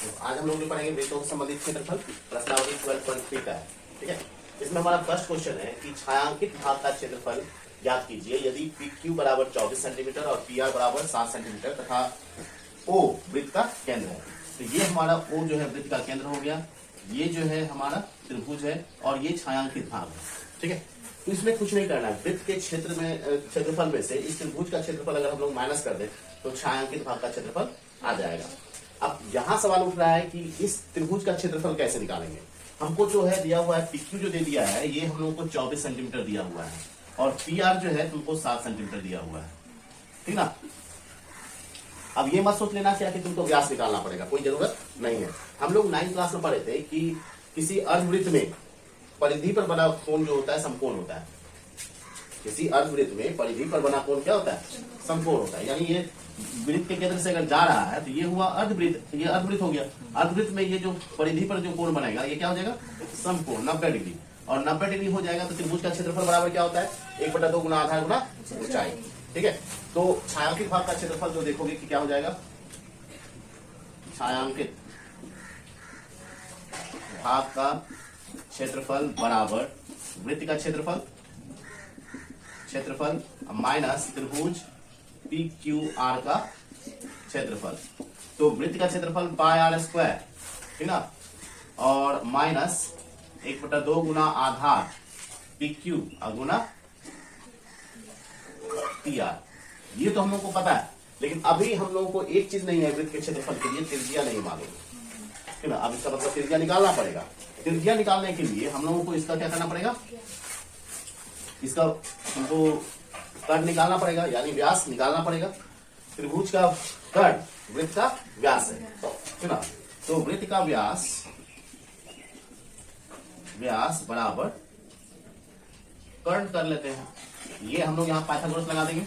तो आज हम लोग जो पढ़ेंगे वृत्तों से संबंधित क्षेत्रफल प्रश्नावली 12.3 का है। ठीक है, इसमें हमारा फर्स्ट क्वेश्चन है कि छायांकित भाग का क्षेत्रफल ज्ञात कीजिए यदि पी क्यू बराबर 24 सेंटीमीटर और पी आर बराबर 7 सेंटीमीटर तथा ओ वृत्त का केंद्र है। तो ये हमारा ओ जो है वृत्त का केंद्र हो गया, ये जो है हमारा त्रिभुज है और ये छायांकित भाग है। ठीक है, तो इसमें कुछ नहीं करना है, वृत्त के क्षेत्र में क्षेत्रफल में से इस त्रिभुज का क्षेत्रफल अगर हम लोग माइनस कर दें तो छायांकित भाग का क्षेत्रफल आ जाएगा। अब यहाँ सवाल उठ रहा है कि इस त्रिभुज का क्षेत्रफल कैसे निकालेंगे। हमको जो है दिया हुआ है पीक्यू जो दे दिया है ये हम लोगों को 24 सेंटीमीटर दिया हुआ है और पी आर जो है तुमको 7 सेंटीमीटर दिया हुआ है। ठीक ना, अब ये मत सोच लेना क्या कि तुमको व्यास निकालना पड़ेगा, कोई जरूरत नहीं है। हम लोग 9th क्लास में पढ़े थे कि किसी अर्धवृत्त में परिधि पर बना कोण जो होता है समकोण होता है। किसी अर्धवृत्त में परिधि पर बना कोण क्या होता है, समकोण होता है। यानी ये वृत्त के केंद्र से अगर जा रहा है तो ये हुआ अर्धवृत्त, ये अर्धवृत्त हो गया। अर्धवृत्त में ये जो परिधि पर जो कोण बनेगा ये क्या हो जाएगा, समकोण 90 डिग्री। और 90 डिग्री हो जाएगा तो त्रिभुज का क्षेत्रफल बराबर क्या होता है, 1/2 गुना आधार गुना ऊंचाई। ठीक है, तो छायांकित भाग का क्षेत्रफल जो देखोगे कि क्या हो जाएगा, छायांकित भाग का क्षेत्रफल बराबर वृत्त का क्षेत्रफल माइनस त्रिभुज पी क्यू आर का क्षेत्रफल। तो वृत्त का क्षेत्रफल पाई आर स्क्वायर, ठीक ना, और माइनस 1/2 गुना आधार पी क्यू गुना पी आर। ये तो हम लोग को पता है, लेकिन अभी हम लोगों को एक चीज नहीं है, वृत्त के क्षेत्रफल के लिए त्रिज्या नहीं मालूम, ठीक ना। अब इसका मतलब त्रिज्या निकालना पड़ेगा। त्रिज्या निकालने के लिए हम लोगों को इसका क्या करना पड़ेगा, इसका हमको कर्ण निकालना पड़ेगा, यानी व्यास निकालना पड़ेगा। त्रिभुज का कर्ण वृत्त का व्यास है, ठीक ना। तो वृत्त का व्यास बराबर कर्ण कर लेते हैं। ये हम लोग यहाँ पाइथागोरस लगा देंगे,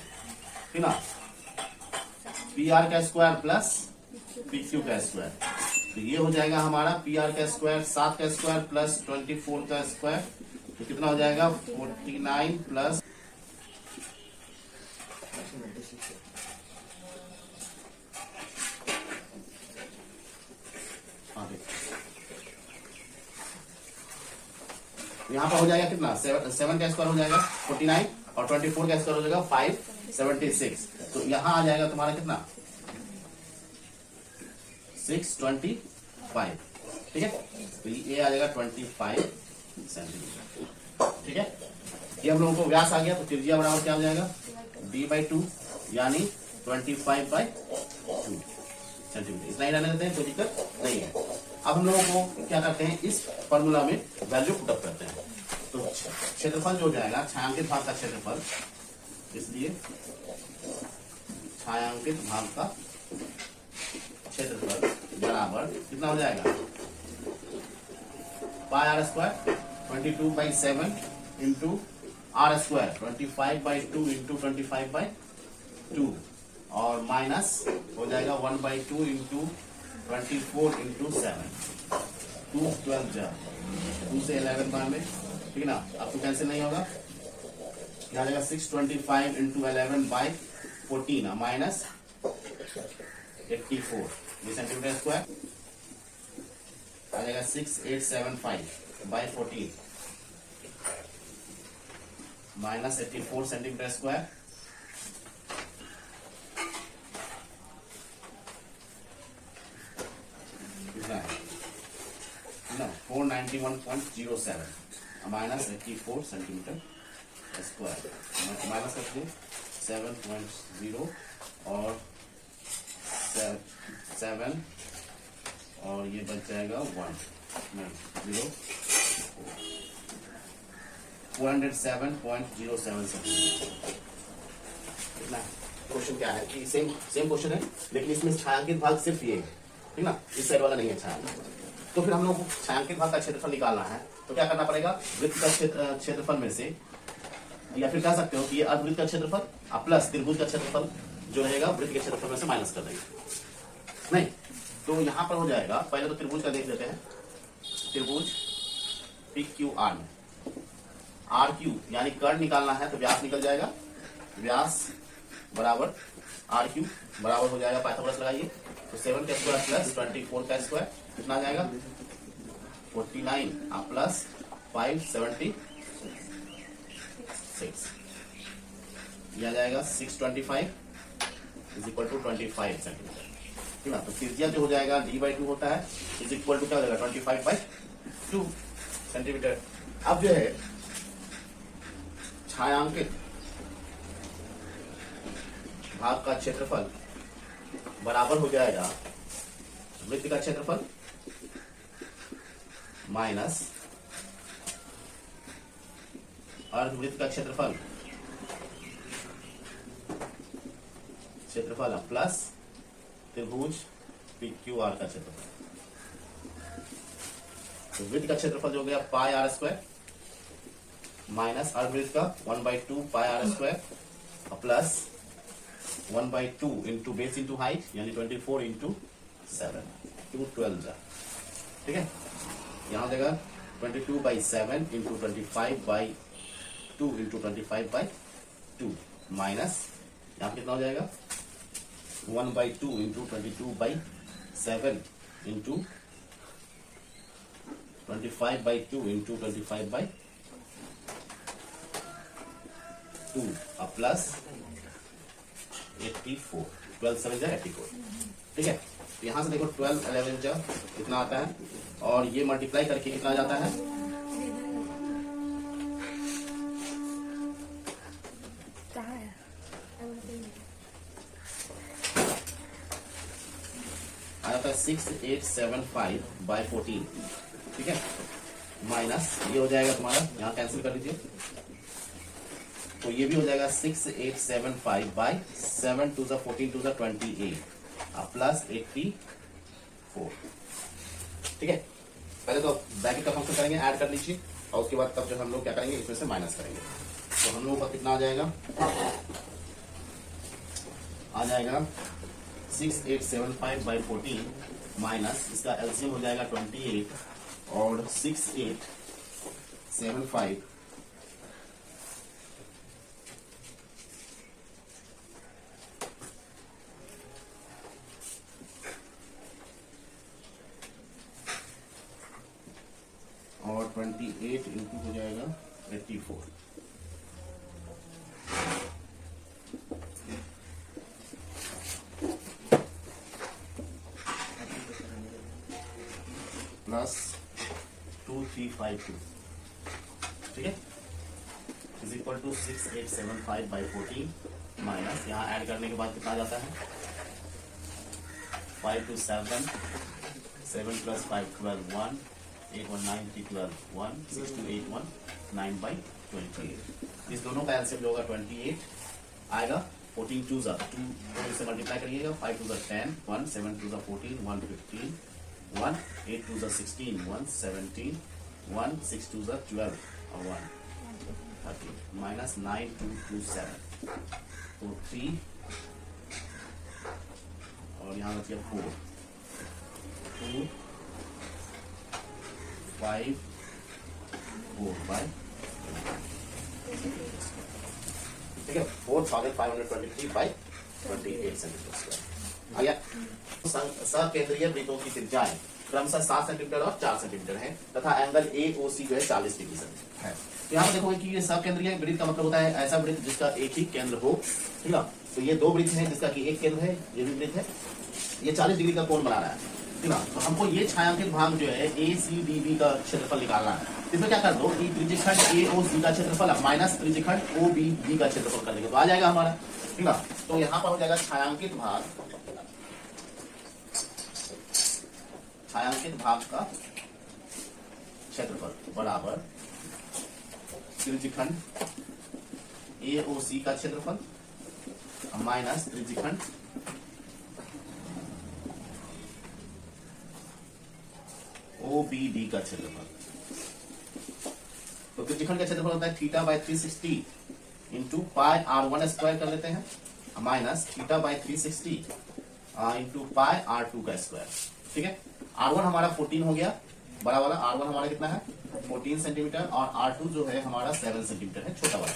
ठीक ना। पी आर का स्क्वायर प्लस पी क्यू का स्क्वायर, तो ये हो जाएगा हमारा पी आर का स्क्वायर 7 का स्क्वायर प्लस 24 का स्क्वायर, तो कितना हो जाएगा 49 प्लस यहाँ पर हो जाएगा कितना 7 का स्क्वायर हो जाएगा 49 और 24 का स्क्वायर हो जाएगा 576। तो यहाँ आ जाएगा तुम्हारा कितना 625। ठीक है, तो ये आ जाएगा 25 सेंटीमीटर। ठीक है, ये हम लोगों को व्यास आ गया, तो त्रिज्या बराबर क्या हो जाएगा d/2 यानी 25/2 सेंटीमीटर। इतना ही रहने देते हैं, कोई दिक्कत नहीं है। अब हम लोगों को क्या करते हैं, इस फॉर्मूला में वैल्यू पुटअप करते हैं। तो क्षेत्रफल जो हो जाएगा छायांकित भाग का क्षेत्रफल, इसलिए छायांकित भाग का क्षेत्रफल बराबर कितना हो जाएगा pi R square 22/7 into R square 25/2 into 25/2 और माइनस हो जाएगा 1/2 इंटू 24 इंटू 7 2 12 जा 2 से 11 बानवे, ठीक ना। अब तो कैंसिल नहीं होगा, क्या आ जाएगा 625 इंटू 11/14 माइनस 84 ये सेंटीमीटर स्क्वायर आ जाएगा 6875/14 माइनस 84 सेंटीमीटर स्क्वायर ना 491.07 माइनस 84 सेंटीमीटर स्क्वायर माइनस करते 7.0 और 7 और ये बच जाएगा 407.07 सेंटीमीटर। क्वेश्चन क्या है कि सेम क्वेश्चन है, लेकिन इसमें छायांकित भाग सिर्फ ये है, ठीक ना, इस साइड वाला नहीं है छायांकित। तो फिर हम लोग को छायांकित भाग का क्षेत्रफल निकालना है, तो क्या करना पड़ेगा, वृत्त का क्षेत्रफल में से, या फिर कह सकते हो कि ये अर्धवृत्त का क्षेत्रफल प्लस त्रिभुज का क्षेत्रफल जो रहेगा वृत्त के क्षेत्रफल में से माइनस कर देंगे। नहीं तो यहाँ पर हो जाएगा, पहले तो त्रिभुज का देख लेते हैं। त्रिभुज पी क्यू आर में आर क्यू यानी कर्ण निकालना है, तो व्यास निकल जाएगा, व्यास बराबर आर क्यू बराबर हो जाएगा, पाइथागोरस लगाइए, तो 7 का स्क्वायर प्लस 24 का स्क्वायर कितना आ जाएगा 49 प्लस 576, यह आ जाएगा 625 इज इक्वल टू 25 सेंटीमीटर। ठीक है, तो त्रिज्या जो हो जाएगा d/2 होता है इज इक्वल टू क्या हो जाएगा 25/2 सेंटीमीटर। अब जो है छायांकित भाग का क्षेत्रफल बराबर हो जाएगा वृत्त का क्षेत्रफल माइनस अर्धवृत्त का क्षेत्रफल प्लस त्रिभुज PQR का क्षेत्रफल। तो वृत्त का क्षेत्रफल जो हो गया पाई आर स्क्वायर माइनस अर्धवृत्त का 1/2 pi R square plus 1/2 into base into height यानी 24 इंटू 7 212। ठीक है, यहाँ हो जाएगा 22/7 इंटू 25/2 इंटू 25/2 माइनस यहाँ कितना हो जाएगा 1/2 इंटू 22/7 इंटू 25/2 इंटू 25/2 प्लस 84 12 7 जा 84। ठीक है, तो यहां से देखो 12 11 जा कितना आता है और ये मल्टीप्लाई करके कितना आ जाता है आ जाता है 6875/14। ठीक है, माइनस ये हो जाएगा तुम्हारा यहाँ कैंसिल कर लीजिए, तो ये भी हो जाएगा 6875/7 2 14 2 28 प्लस 84। ठीक है, पहले तो ब्रैकेट का फंक्शन करेंगे, ऐड कर लीजिए और उसके बाद तब जो हम लोग क्या करेंगे इसमें से माइनस करेंगे। तो हम लोगों का कितना आ जाएगा 6875/14 माइनस इसका एलसीएम हो जाएगा 28 और 6875 और 28 इंटू हो जाएगा 84। प्लस 2352। ठीक है, इज इक्वल टू 6875/14 माइनस यहाँ ऐड करने के बाद कितना आ जाता है 5 to 7 7 plus 5 12 1 8 1 9 3 12 1 6 2 8 1 9/28। इस दोनों का एलसीएम जो होगा 28 आएगा। 14 2 2 से मल्टीप्लाई करिएगा 5 2 10 1 7 2 14 1 15 1 8 2 16 1 17 1 6 2 12 और 1 30 माइनस 9 2 2 7 तो 3 और यहाँ बचिए 4 2 5 4 ठीक है 4523/28 सेंटीमीटर स्क्वायर आ गया। सकेंद्रीय वृत्तों की त्रिज्याएं क्रमशः 7 सेंटीमीटर और 4 सेंटीमीटर है तथा एंगल AOC जो है 40 डिग्री है। तो यहाँ देखोगे कि ये सकेंद्रीय वृत्त का मतलब होता है ऐसा वृत्त जिसका एक ही केंद्र हो। ठीक है, तो ये दो वृत्त हैं जिसका कि एक केंद्र है, ये भी वृत्त है, ये 40 डिग्री का कोण बना रहा है। ठीक है, तो हमको ये छायांकित भाग जो है ACDB का क्षेत्रफल निकालना है। इसमें क्या कर दो कि त्रिज्यखंड AOC का क्षेत्रफल माइनस त्रिज्यखंड OBD का क्षेत्रफल कर देंगे तो आ जाएगा हमारा। ठीक है, तो यहाँ पर हो जाएगा छायांकित भाग का क्षेत्रफल बराबर त्रिज्यखंड AOC का क्षेत्रफल माइनस त्रिज्यखंड OBD का क्षेत्रफल। तो त्रिज्यखंड का क्षेत्रफल होता है θ/360 इंटू पाई r1 स्क्वायर कर लेते हैं माइनस θ/360 इंटू पाई r2 का स्क्वायर। ठीक है, r1 हमारा 14 हो गया, बड़ा वाला r1 हमारा कितना है 14 सेंटीमीटर और r2 जो है हमारा 7 सेंटीमीटर है, छोटा वाला।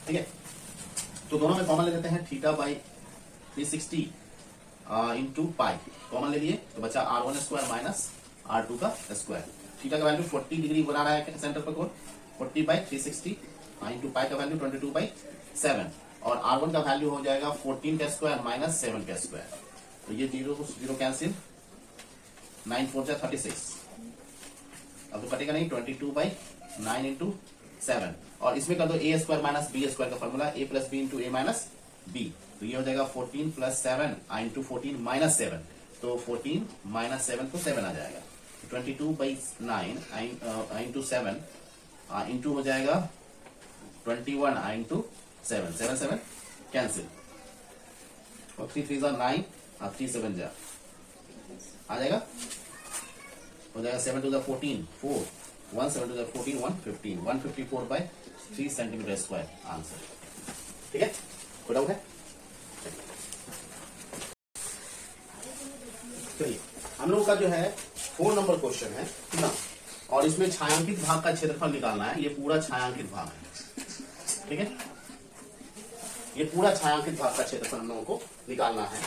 ठीक है, तो दोनों में कॉमन ले लेते हैं 360 इंटू पाई कॉमन ले लिए तो बचा r1 स्क्वायर माइनस r2 का स्क्वायर। थीटा का वैल्यू 40 डिग्री बना रहा है सेंटर पर कोण 40/360 इंटू पाई का वैल्यू 22/7 और r1 का वैल्यू हो जाएगा 14 का स्क्वायर माइनस 7 का स्क्वायर। तो ये जीरो जीरो कैंसिल 9 4 जा 36 अब तो कटेगा नहीं 22/9 इंटू 7 और इसमें कर दो a square minus B square का formula a plus B into A minus B तो ये हो जाएगा 14 प्लस 7 इंटू 14 माइनस 7 तो 14 माइनस 7 तो 7 आ जाएगा 22/9 इंटू 7 इंटू हो जाएगा 21 इंटू 7 7 7 कैंसिल और 3 3 9 और 3 7 जा आ जाएगा हो जाएगा 7 to the 14 4 1 7 to the 14 115 154/3 centimetre square answer. ठीक है कोई डाउट है? चलिए हम लोगों का जो है 4 नंबर क्वेश्चन है ना और इसमें छायांकित भाग का क्षेत्रफल निकालना है। ये पूरा छायांकित भाग है। ठीक है ये पूरा छायांकित भाग का क्षेत्रफल हम लोगों को निकालना है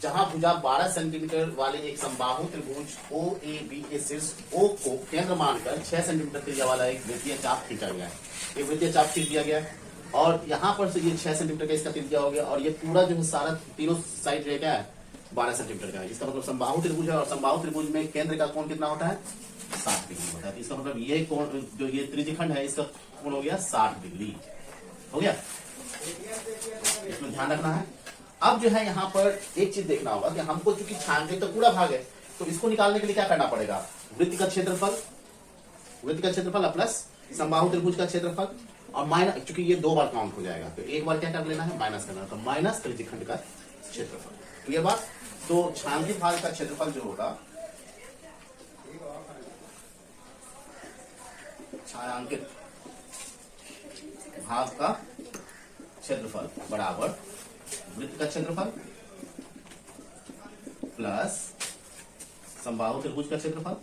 जहां भुजा 12 सेंटीमीटर वाले एक समबाहु त्रिभुज ओ ए बी के शीर्ष ओ को केंद्र मानकर 6 सेंटीमीटर त्रिज्या वाला एक वृत्तीय चाप खींचा गया है। ये वृत्तीय चाप खींच दिया गया है और यहाँ पर से ये 6 सेंटीमीटर का इसका त्रिज्या हो गया और ये पूरा जो है सारा तीनों साइड जो क्या है 12 सेंटीमीटर का है। इसका मतलब समबाहु त्रिभुज है और समबाहु त्रिभुज में केंद्र का कोण कितना होता है 60 डिग्री होता है। इसका मतलब ये कोण जो ये त्रिज्यखंड है इसका कोण हो गया 60 डिग्री हो गया। इसमें ध्यान रखना है। अब जो है यहाँ पर एक चीज देखना होगा कि हमको चूंकि छायांकित तो पूरा भाग है तो इसको निकालने के लिए क्या करना पड़ेगा वृत्त का क्षेत्रफल प्लस समबाहु त्रिभुज का क्षेत्रफल और माइनस चूंकि ये 2 बार काउंट हो जाएगा तो एक बार क्या कर लेना है माइनस करना तो माइनस त्रिज्यखंड का क्षेत्रफल। क्लियर बात? तो छायांकित भाग का क्षेत्रफल जो होगा छायांकित भाग का क्षेत्रफल बराबर वृत्त का क्षेत्रफल प्लस समबाहु त्रिभुज का क्षेत्रफल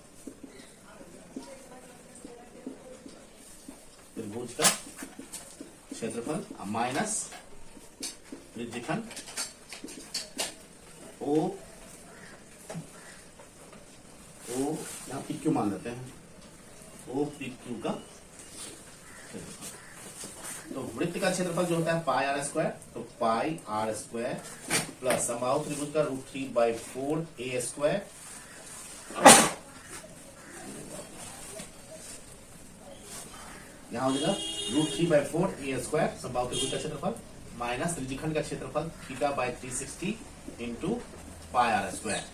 माइनस त्रिज्यखंड ओ यहां पी क्यू मान लेते हैं ओ पी क्यू का क्षेत्रफल। तो वृत्त का क्षेत्रफल जो होता है पाई आर स्क्वायर तो पाई आर स्क्वायर प्लस समबाहु त्रिभुज का √3/4 ए स्क्वायर यहां हो जाएगा √3/4 ए स्क्वायर समबाहु त्रिभुज का क्षेत्रफल माइनस त्रिज्यखंड का क्षेत्रफल θ/360 इंटू पाई आर स्क्वायर।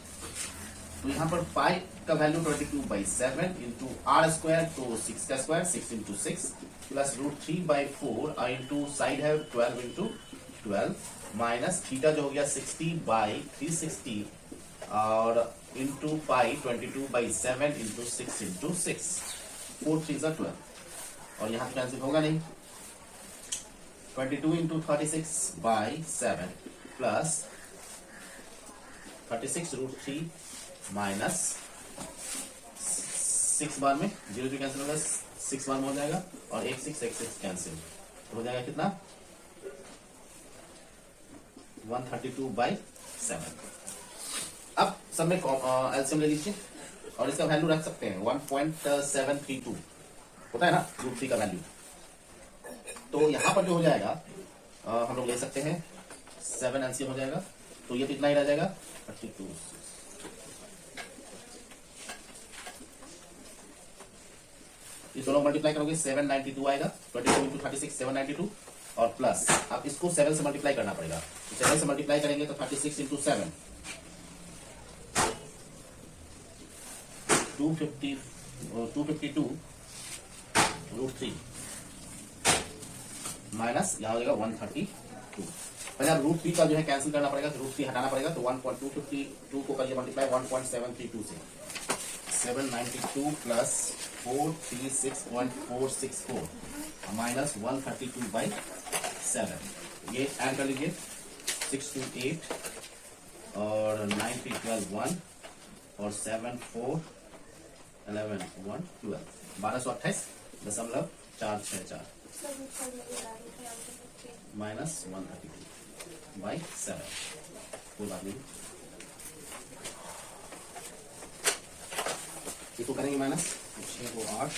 तो यहाँ पर पाई का वैल्यू 22/7 इंटू आर स्क्वायर तो 6 का square 6 into 6 plus √3/4 into side है 12 इंटू 12 माइनस थीटा जो हो गया 60/360 और इंटू पाई 22/7 इंटू 6 इंटू 6 4 3 12 और यहाँ कैंसिल होगा नहीं 22 इंटू 36/7 प्लस 36 √3 माइनस 6 बार में 0 जो कैंसिल होगा 6 बार में हो जाएगा और 1 6 कैंसिल तो हो जाएगा कितना 132/7। अब सब में एलसीएम ले लीजिए और इसका वैल्यू रख सकते हैं 1.732 होता है ना √3 का वैल्यू। तो यहां पर जो हो जाएगा हम लोग ले सकते हैं 7 एलसीएम हो जाएगा तो ये कितना ही रह जाएगा 32। इस दोनों मल्टीप्लाई करोगे 792 आएगा 22 इंटू 36 792 और प्लस अब इसको 7 से मल्टीप्लाई करना पड़ेगा तो 7 से मल्टीप्लाई करेंगे तो 36 इंटू 7 252 √3 माइनस यहां हो जाएगा 132। पहले अब √3 का जो है कैंसिल करना पड़ेगा तो √3 हटाना पड़ेगा तो 1.252 को करिए मल्टीप्लाई 1.732 से 792 प्लस 436.464 माइनस 132/7 ये ऐड कर लीजिए 6 2 8 और 9 3 12 1 और 7 4 11 1 12 1228.464 माइनस 132/7 कोई बात नहीं, इसको करेंगे माइनस, 6 को 8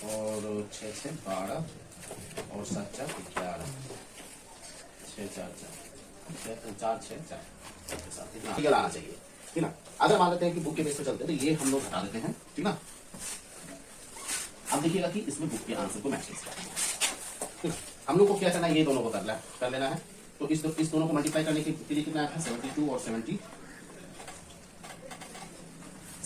और 6 6 12 और 7 4 11, 6 4 4 4 6 4 इतना ठीक आना चाहिए, ठीक ना। अगर मान लेते हैं कि बुक के बेस पे चलते हैं तो ये हम लोग हटा देते हैं, ठीक ना। अब देखिएगा कि इसमें बुक के आंसर को मैच करना, हम लोग को क्या करना है, ये दोनों को कर लेना है। तो इस दोनों को मल्टीप्लाई करने के लिए कितना है, 72 और 70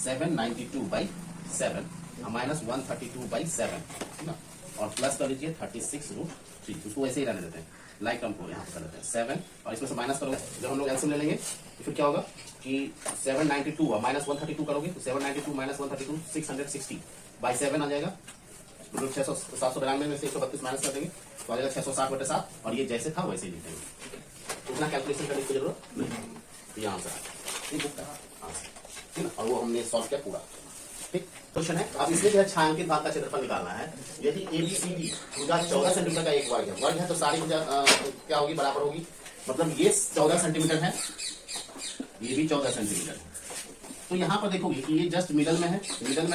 792/7 माइनस 132/7, ठीक ना। और प्लस कर लीजिए 36√3, उसको वैसे ही रहने देते हैं, लाइक टर्म को यहाँ पर कर लेते हैं 7 और इसमें से माइनस करोगे, जब हम लोग एलसीएम ले लेंगे तो फिर क्या होगा कि 792 और माइनस 132 करोगे तो 792 माइनस 132 660/7 आ जाएगा। मतलब 792 में से 132 माइनस कर देंगे तो आ जाएगा 660/7 और ये जैसे था वैसे ही लिख देंगे, उतना कैलकुलेशन करने की जरूरत नहीं, ये आंसर है, ठीक ना। और वो हमने सॉल्व किया पूरा, ठीक। क्वेश्चन है, अब इसमें जो है छायांकित भाग का क्षेत्रफल निकालना है। यदि ABCD भुजा 14 सेंटीमीटर का एक वर्ग है तो सारी भुजा क्या होगी, बराबर होगी। मतलब ये 14 सेंटीमीटर है, ये भी 14 सेंटीमीटर है। तो यहाँ पर देखोगे कि ये जस्ट मिडल में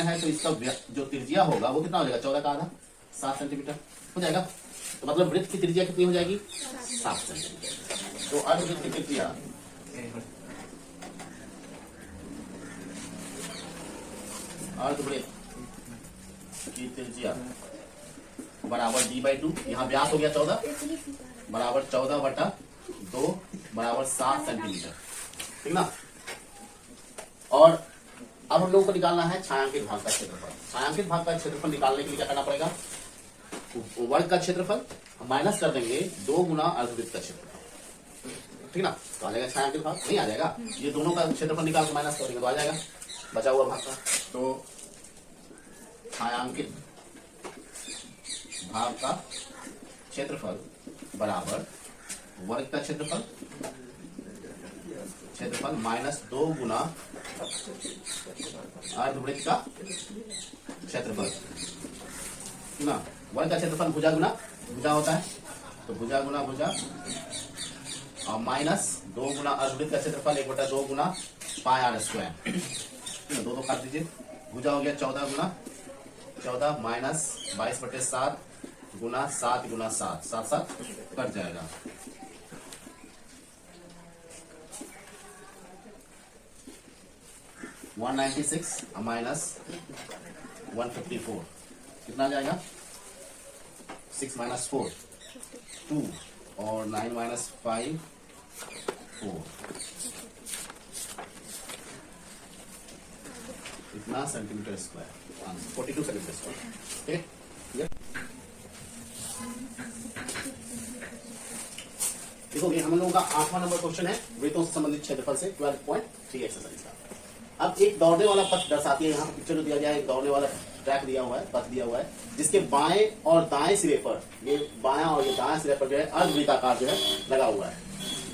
है तो इसका जो त्रिज्या होगा वो कितना हो जाएगा, 14 का आधा 7 सेंटीमीटर हो जाएगा। तो मतलब वृत्त की त्रिज्या कितनी हो जाएगी, 7 सेंटीमीटर। तो अर्धवृत्त की त्रिज्या की त्रिज्या बराबर d/2, यहाँ व्यास हो गया 14 बराबर 14/2 बराबर 7 सेंटीमीटर, ठीक ना। और अब हम लोगों को निकालना है छायांकित भाग का क्षेत्रफल। छायांकित भाग का क्षेत्रफल निकालने के लिए क्या करना पड़ेगा, वर्ग का क्षेत्रफल माइनस कर देंगे 2 गुना अर्धवृत्त का क्षेत्रफल, ठीक ना। तो आ जाएगा छायांकित भाग, नहीं आ जाएगा, ये दोनों का क्षेत्रफल निकाल के माइनस कर देंगे तो आ जाएगा बचा हुआ भाग का। तो छायांकित भाग का क्षेत्रफल बराबर वर्ग का क्षेत्रफल माइनस 2 गुना अर्धवृत्त का क्षेत्रफल ना। वर्ग का क्षेत्रफल भुजा गुना भुजा होता है, तो भुजा गुना भुजा और माइनस 2 गुना अर्धवृत्त का क्षेत्रफल 1/2 गुना πr², 2 काट दीजिए, भुजा हो गया 14 गुना 14 माइनस 22/7 गुना 7 गुना 7 7 7 कट जाएगा। $196 माइनस 154 कितना आ जाएगा, 6 माइनस 4 2 और 9 माइनस 5 4, इतना सेंटीमीटर स्क्वायर, 42 सेंटीमीटर स्क्वायर, ठीक है। देखो ये हम लोगों का 8वां नंबर क्वेश्चन है वृत्तों से संबंधित क्षेत्रफल से 12.3 एक्सरसाइज का। अब एक दौड़ने वाला पथ दर्शाती है, यहाँ पिक्चर जो दिया गया है, एक दौड़ने वाला ट्रैक दिया हुआ है, पथ दिया हुआ है, जिसके बाएं और दाएं सिरे पर, ये बायां और ये दाएं सिरे पर जो है अर्धवृत्ताकार जो है लगा हुआ है।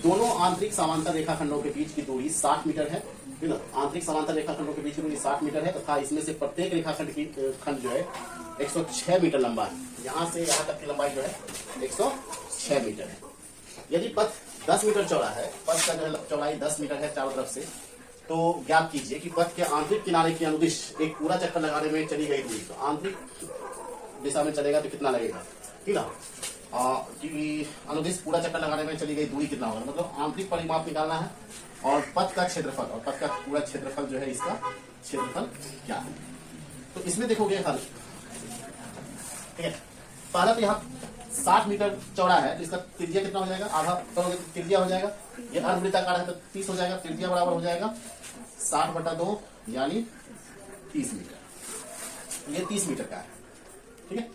दोनों आंतरिक समांतर रेखाखंडों के बीच की दूरी 60 मीटर है, ठीक है। आंतरिक समांतर रेखाखंडों के बीच की दूरी 60 मीटर है तथा इसमें से प्रत्येक रेखाखंड की खंड जो है 106 मीटर लंबा है। यहाँ से यहाँ तक की लंबाई जो है 106 मीटर है। यदि पथ 10 मीटर चौड़ा है, पथ का जो चौड़ाई 10 मीटर है चारों तरफ से, तो ज्ञात कीजिए कि पथ के आंतरिक किनारे की अनुदिश एक पूरा चक्कर लगाने में चली गई दूरी, तो आंतरिक दिशा में चलेगा तो कितना लगेगा, ठीक है। कि अनुदिश पूरा चक्कर लगाने में चली गई दूरी कितना होगा, मतलब आंतरिक परिमाप निकालना है और पथ का क्षेत्रफल, और पथ का पूरा क्षेत्रफल जो है इसका क्षेत्रफल क्या है। तो इसमें देखोगे हल, ठीक है। पहला तो यहाँ 60 मीटर चौड़ा है तो इसका त्रिज्या कितना हो जाएगा, आधा करोगे तो त्रिज्या हो जाएगा, ये अर्धवृत्ताकार है तो 30 हो जाएगा, त्रिज्या बराबर हो जाएगा 60/2 यानी 30 मीटर, ये 30 मीटर का है, ठीक है।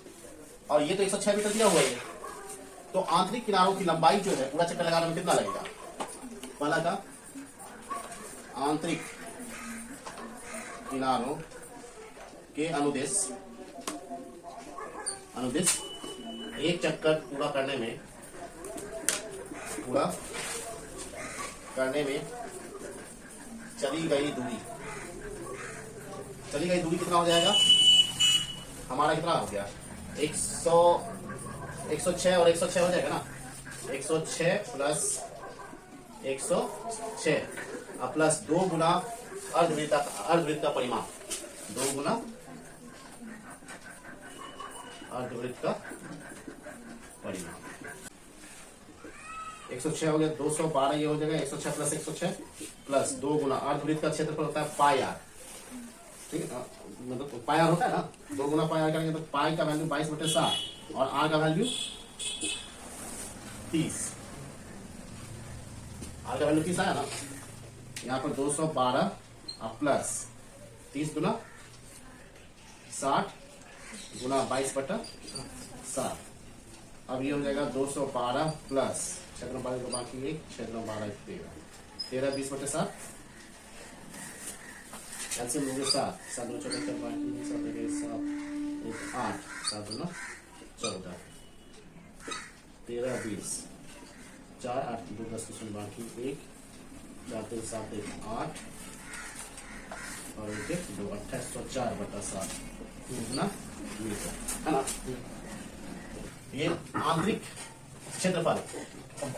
और ये तो 106 मीटर दिया हुआ है, तो आंतरिक किनारों की लंबाई जो है पूरा चक्कर लगाने में कितना लगेगा, पहला का आंतरिक किनारों के अनुदेश एक चक्कर पूरा करने में चली गई दूरी कितना हो जाएगा, हमारा कितना हो गया 106 और 106 हो जाएगा ना, 106 प्लस 106 प्लस 2 गुना अर्धवृत्त का परिमाण, 2 गुना अर्धवृत्त का परिमाण। 106 हो गया, 212 ये हो जाएगा 106 प्लस 106 प्लस 2 गुना अर्धवृत्त का क्षेत्रफल होता है पाई आर, ठीक है, मतलब पाई आर होता है ना, 2 गुना पाई आर करेंगे तो पाई का वैल्यू 22/7 और आर का वैल्यू 30, आर का वैल्यू 30 आया ना। यहाँ पर 212 प्लस 30 गुना 60 गुना 22/7। अब ये हो जाएगा 212 प्लस 6 को बाकी 1 6 12 13 20/7 कैंसिल हो गए 7 7 छोटे 7 बाकी 7 8 7 14 13 20 4 8 2 10 बाकी 1 4 3 7 8 और 1 2 2804/7 इतना है ना। ये आंतरिक क्षेत्रफल,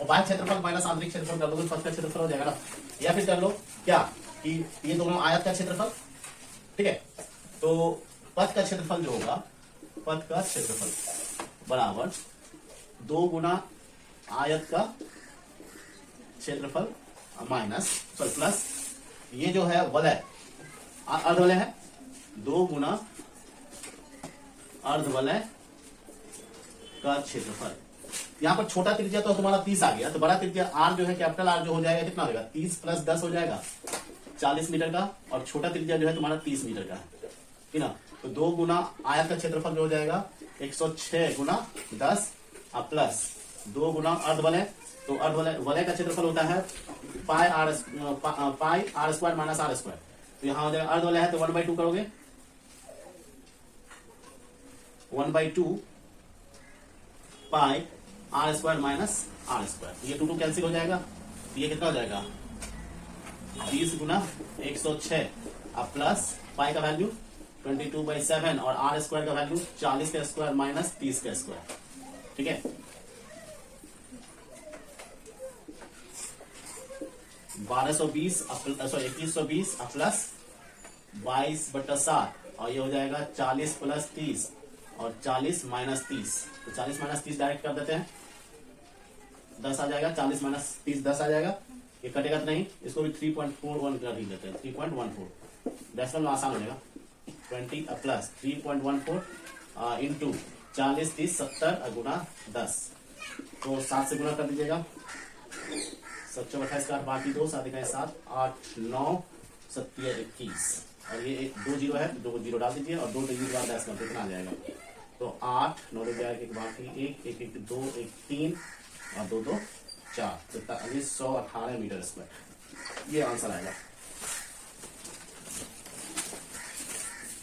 बाह्य क्षेत्रफल माइनस आंतरिक क्षेत्रफल कर लोगे, पथ का क्षेत्रफल हो जाएगा ना। या फिर कर लो क्या कि ये दोनों आयत का क्षेत्रफल, ठीक है, तो पथ का क्षेत्रफल जो होगा, पथ का क्षेत्रफल बराबर 2 गुना आयत का क्षेत्रफल माइनस प्लस ये जो है वलय अर्धवलय है, 2 गुना अर्धवलय का क्षेत्रफल। यहाँ पर छोटा त्रिज्या तो तुम्हारा 30 आ गया, तो बड़ा त्रिज्या आर जो है, कैपिटल आर जो हो जाएगा कितना होगा, 30 प्लस 10 हो जाएगा 40 मीटर का, और छोटा त्रिज्या जो है तुम्हारा 30 मीटर का, ठीक ना। तो 2 गुना आयत का क्षेत्रफल जो हो जाएगा 106 गुना 10 प्लस 2 गुना अर्धवलय, तो अर्धवलय का क्षेत्रफल होता है pi R square minus R square, तो यहाँ हो जाएगा अर्धवलय है तो 1/2 करोगे, 1/2 pi R square minus R square, ये 2 कैंसिल हो जाएगा, तो ये कितना हो जाएगा 20 गुना 106 प्लस पाई का वैल्यू 22/7 और आर स्क्वायर का वैल्यू 40 का स्क्वायर माइनस 30 का स्क्वायर, ठीक है। 2120 प्लस 22/7 और ये हो जाएगा 40 प्लस 30 और 40 माइनस 30, तो 40 माइनस 30 डायरेक्ट कर देते हैं, 10 आ जाएगा, 40 माइनस 30 10 आ जाएगा, ये कटेगा तो नहीं, इसको भी 3.41 कर ही देते हैं, 3.14 डेसिमल में आसान हो जाएगा, 20 प्लस 3.14 इंटू 40 30 70 गुना 10, तो 7 से गुना कर दीजिएगा, 7 28 का बाकी 2 7 7 8 9 7 21 और ये 2 जीरो है, 2 जीरो डाल दीजिए और 2 डिजिट बाद 10 कितना आ जाएगा, तो 8 9 एक बाकी 1 1 1 2 1 3 और 2 2 4, तो 118 मीटर स्क्वायर, ये आंसर आएगा,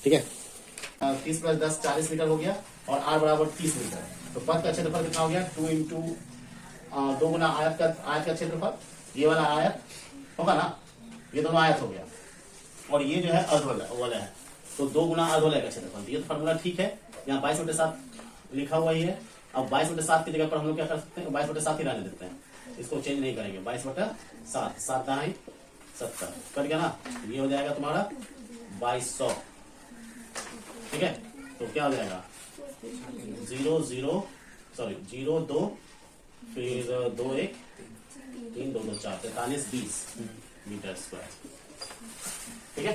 ठीक है। 30 प्लस 10 40 मीटर हो गया और आर बराबर 30 मीटर, तो पथ का क्षेत्रफल कितना हो गया 2 इंटू 2 गुना आयत का क्षेत्रफल, ये वाला आयत होगा ना, ये दोनों आयत हो गया और ये जो है अर्धवलय है, तो 2 गुना अर्धवलय का क्षेत्रफल, ये तो फॉर्मूला ठीक है, यहाँ 22/7 लिखा हुआ ही है। अब 22/7 की जगह पर हम लोग क्या कर सकते हैं, 22/7 ही रहने देते हैं, इसको चेंज नहीं करेंगे, 22/7 7 दाएं 70 कर गया ना, ये हो जाएगा तुम्हारा 2200, ठीक है। तो क्या हो जाएगा 0 2 फिर 2 1 3 2 2 4 43 20 मीटर स्क्वायर, ठीक है।